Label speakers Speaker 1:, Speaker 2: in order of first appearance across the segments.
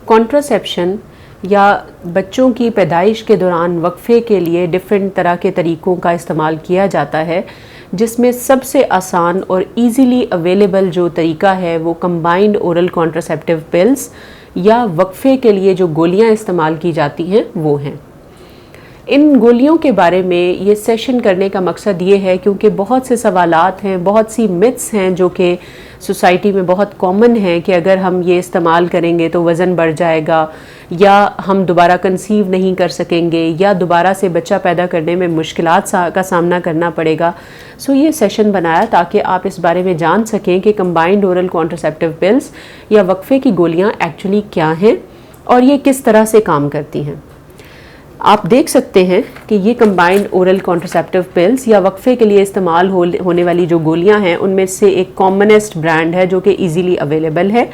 Speaker 1: Contraception या बच्चों की पैदाइश के दौरान वक्फे के लिए डिफरेंट तरह के तरीक़ों का इस्तेमाल किया जाता है, जिसमें सबसे आसान और इजीली अवेलेबल जो तरीका है वो कंबाइंड ओरल कॉन्ट्रासेप्टिव पिल्स या वक्फे के लिए जो गोलियां इस्तेमाल की जाती हैं वो हैं। इन गोलियों के बारे में ये सेशन करने का मकसद ये है क्योंकि बहुत से सवालात हैं, बहुत सी मिथ्स हैं जो कि सोसाइटी में बहुत कॉमन है कि अगर हम ये इस्तेमाल करेंगे तो वज़न बढ़ जाएगा या हम दोबारा कंसीव नहीं कर सकेंगे या दोबारा से बच्चा पैदा करने में मुश्किलात का सामना करना पड़ेगा। सो ये सेशन बनाया ताकि आप इस बारे में जान सकें कि कंबाइंड ओरल कॉन्ट्रासेप्टिव पिल्स या वक्फे की गोलियाँ एक्चुअली क्या हैं और ये किस तरह से काम करती हैं। आप देख सकते हैं कि ये कंबाइंड ओरल कॉन्ट्रासेप्टिव पिल्स या वक्फे के लिए इस्तेमाल होने वाली जो गोलियां हैं उनमें से एक कॉमनेस्ट ब्रांड है जो कि इजीली अवेलेबल है।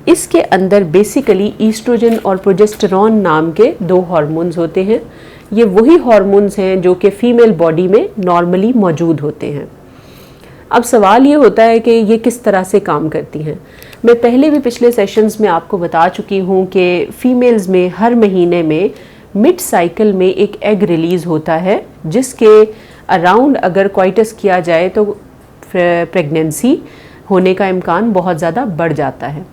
Speaker 1: इसके अंदर बेसिकली ईस्ट्रोजन और प्रोजेस्टेरॉन नाम के 2 हार्मोन्स होते हैं। ये वही हार्मोन्स हैं जो कि फीमेल बॉडी में नॉर्मली मौजूद होते हैं। अब सवाल ये होता है कि ये किस तरह से काम करती हैं। मैं पहले भी पिछले सेशंस में आपको बता चुकी हूँ कि फ़ीमेल्स में हर महीने में मिड साइकिल में एक एग रिलीज़ होता है जिसके अराउंड अगर क्वाइटस किया जाए तो प्रेगनेंसी होने का इम्कान बहुत ज़्यादा बढ़ जाता है।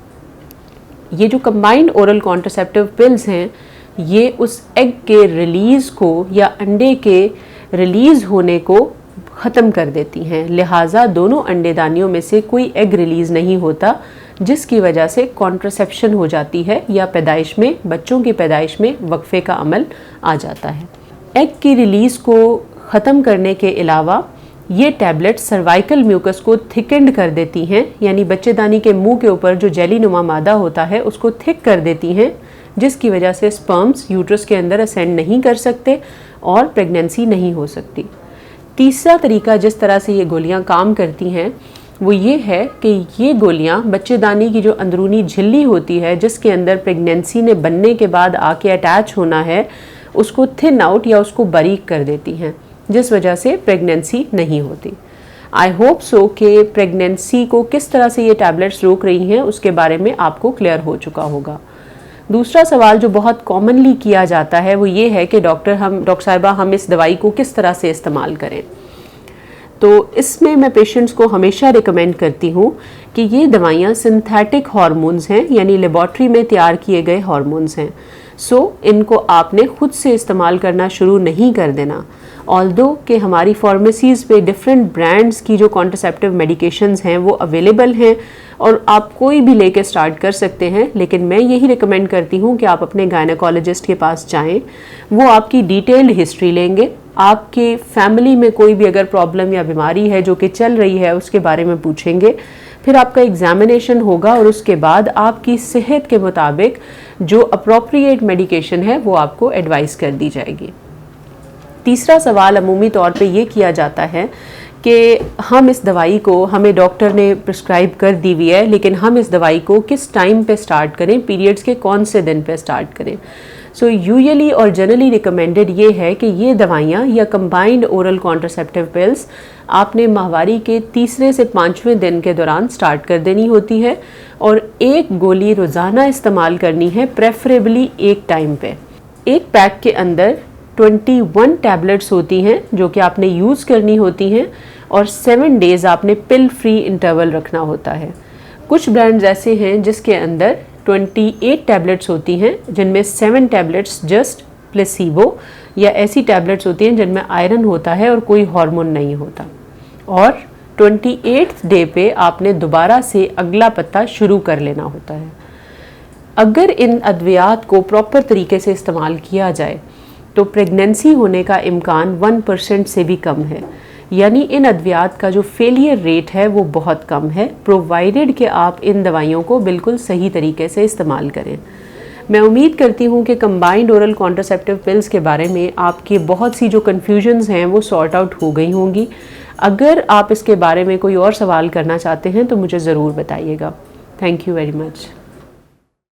Speaker 1: ये जो कंबाइंड ओरल कॉन्ट्रासेप्टिव पिल्स हैं ये उस एग के रिलीज़ को या अंडे के रिलीज़ होने को ख़त्म कर देती हैं, लिहाजा दोनों अंडेदानियों में से कोई एग रिलीज़ नहीं होता जिसकी वजह से कॉन्ट्रासेप्शन हो जाती है या पैदाइश में बच्चों की पैदाइश में वक्फे का अमल आ जाता है। एग की रिलीज़ को ख़त्म करने के अलावा ये टैबलेट सर्वाइकल म्यूकस को थिकेंड कर देती हैं, यानी बच्चेदानी के मुंह के ऊपर जो जेलीनुमा मादा होता है उसको थिक कर देती हैं, जिसकी वजह से स्पर्म्स यूट्रस के अंदर असेंड नहीं कर सकते और प्रेगनेंसी नहीं हो सकती। तीसरा तरीका जिस तरह से ये गोलियां काम करती हैं वो ये है कि ये गोलियां बच्चेदानी की जो अंदरूनी झिल्ली होती है जिसके अंदर प्रेगनेंसी ने बनने के बाद आके अटैच होना है उसको थिन आउट या उसको बारीक कर देती हैं, जिस वजह से प्रेगनेंसी नहीं होती। आई होप सो कि प्रेगनेंसी को किस तरह से ये टैबलेट्स रोक रही हैं उसके बारे में आपको क्लियर हो चुका होगा। दूसरा सवाल जो बहुत कॉमनली किया जाता है वो ये है कि डॉक्टर साहिबा हम इस दवाई को किस तरह से इस्तेमाल करें। तो इसमें मैं पेशेंट्स को हमेशा रिकमेंड करती हूँ कि ये दवाइयाँ सिंथेटिक हार्मोन्स हैं, यानी लेबॉर्ट्री में तैयार किए गए हार्मोन्स हैं। सो इनको आपने खुद से इस्तेमाल करना शुरू नहीं कर देना। ऑल्दो कि हमारी फार्मेसीज़ पे डिफरेंट ब्रांड्स की जो कॉन्ट्रासेप्टिव मेडिकेशंस हैं वो अवेलेबल हैं और आप कोई भी लेके स्टार्ट कर सकते हैं, लेकिन मैं यही रिकमेंड करती हूँ कि आप अपने गायनेकोलॉजिस्ट के पास जाएं। वो आपकी डिटेल्ड हिस्ट्री लेंगे, आपके फैमिली में कोई भी अगर प्रॉब्लम या बीमारी है जो कि चल रही है उसके बारे में पूछेंगे, फिर आपका एग्जामिनेशन होगा और उसके बाद आपकी सेहत के मुताबिक जो अप्रोप्रिएट मेडिकेशन है वो आपको एडवाइस कर दी जाएगी। तीसरा सवाल अमूमी तौर पे ये किया जाता है कि हम इस दवाई को हमें डॉक्टर ने प्रिस्क्राइब कर दी हुई है, लेकिन हम इस दवाई को किस टाइम पे स्टार्ट करें, पीरियड्स के कौन से दिन पे स्टार्ट करें। सो यूजुअली और जनरली रिकमेंडेड ये है कि ये दवाइयाँ या कंबाइंड ओरल कॉन्ट्रासेप्टिव पिल्स आपने माहवारी के 3 से 5वें दिन के दौरान स्टार्ट कर देनी होती है और एक गोली रोज़ाना इस्तेमाल करनी है, प्रेफरेबली एक टाइम पे। एक पैक के अंदर 21 टैबलेट्स होती हैं जो कि आपने यूज़ करनी होती हैं और 7 डेज़ आपने पिल फ्री इंटरवल रखना होता है। कुछ ब्रांड्स ऐसे हैं जिसके अंदर 28 टैबलेट्स होती हैं जिनमें 7 टैबलेट्स जस्ट प्लेसिबो या ऐसी टैबलेट्स होती हैं जिनमें आयरन होता है और कोई हार्मोन नहीं होता, और 28th डे पे आपने दोबारा से अगला पत्ता शुरू कर लेना होता है। अगर इन अद्वियात को प्रॉपर तरीके से इस्तेमाल किया जाए तो प्रेगनेंसी होने का इम्कान 1% से भी कम है, यानी इन अद्वियात का जो फेलियर रेट है वो बहुत कम है, प्रोवाइडेड कि आप इन दवाइयों को बिल्कुल सही तरीके से इस्तेमाल करें। मैं उम्मीद करती हूँ कि कंबाइंड ओरल कॉन्ट्रासेप्टिव पिल्स के बारे में आपकी बहुत सी जो कन्फ्यूजन्स हैं वो सॉर्ट आउट हो गई होंगी। अगर आप इसके बारे में कोई और सवाल करना चाहते हैं तो मुझे ज़रूर बताइएगा। Thank you very much.